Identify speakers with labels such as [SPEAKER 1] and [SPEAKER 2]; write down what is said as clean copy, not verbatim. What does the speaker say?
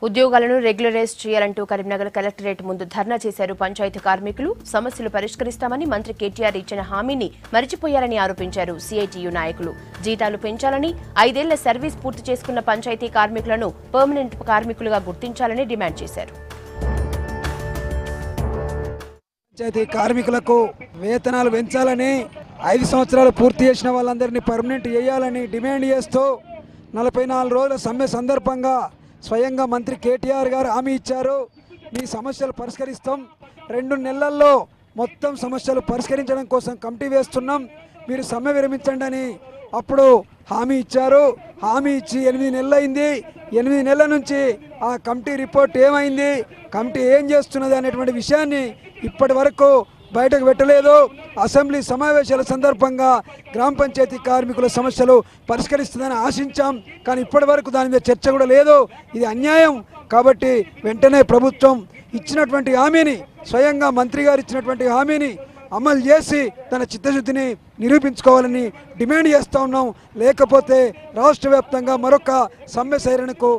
[SPEAKER 1] ఉద్యోగాలను రెగ్యులరైజ్ చేయాలంటూ కరీంనగర్ కలెక్టరేట్ ముందు ధర్నా చేశారు పంచాయతీ కార్మికులు. సమస్యలు పరిష్కరిస్తామని మంత్రి కేటీఆర్ ఇచ్చిన హామీని మరిచిపోయారని ఆరోపించారు సిఐటియు నాయకులు. జీతాలు పెంచాలని, 5 ఏళ్ల సర్వీస్ పూర్తి చేసుకున్న పంచాయతీ కార్మికులను పర్మనెంట్ కార్మికులుగా గుర్తించాలని డిమాండ్ చేశారు.
[SPEAKER 2] పంచాయతీ కార్మికులకు వేతనాలు పెంచాలని, 5 సంవత్సరాలు పూర్తి చేసిన వాళ్ళందరినీ పర్మనెంట్ చేయాలని డిమాండ్ చేస్తూ 44 రోజుల సమ్మె సందర్భంగా స్వయంగా మంత్రి కేటీఆర్ గారు హామీ ఇచ్చారు. మీ సమస్యలు పరిష్కరిస్తాం, 2 నెలల్లో మొత్తం సమస్యలు పరిష్కరించడం కోసం కమిటీ వేస్తున్నాం, మీరు సమ్మె విరమించండి అని అప్పుడు హామీ ఇచ్చారు. హామీ ఇచ్చి 8 నెలలు అయింది. 8 నెలల నుంచి ఆ కమిటీ రిపోర్ట్ ఏమైంది, కమిటీ ఏం చేస్తున్నది అనేటువంటి విషయాన్ని ఇప్పటి వరకు బయటకు పెట్టలేదు. అసెంబ్లీ సమావేశాల సందర్భంగా గ్రామ పంచాయతీ కార్మికుల సమస్యలు పరిష్కరిస్తుందని ఆశించాం, కానీ ఇప్పటి వరకు దాని మీద చర్చ కూడా లేదు. ఇది అన్యాయం. కాబట్టి వెంటనే ప్రభుత్వం ఇచ్చినటువంటి హామీని, స్వయంగా మంత్రి గారు ఇచ్చినటువంటి హామీని అమలు చేసి తన చిత్తశుద్ధిని నిరూపించుకోవాలని డిమాండ్ చేస్తూ ఉన్నాం. లేకపోతే రాష్ట్ర వ్యాప్తంగా మరొక సమ్మె సైరన్కు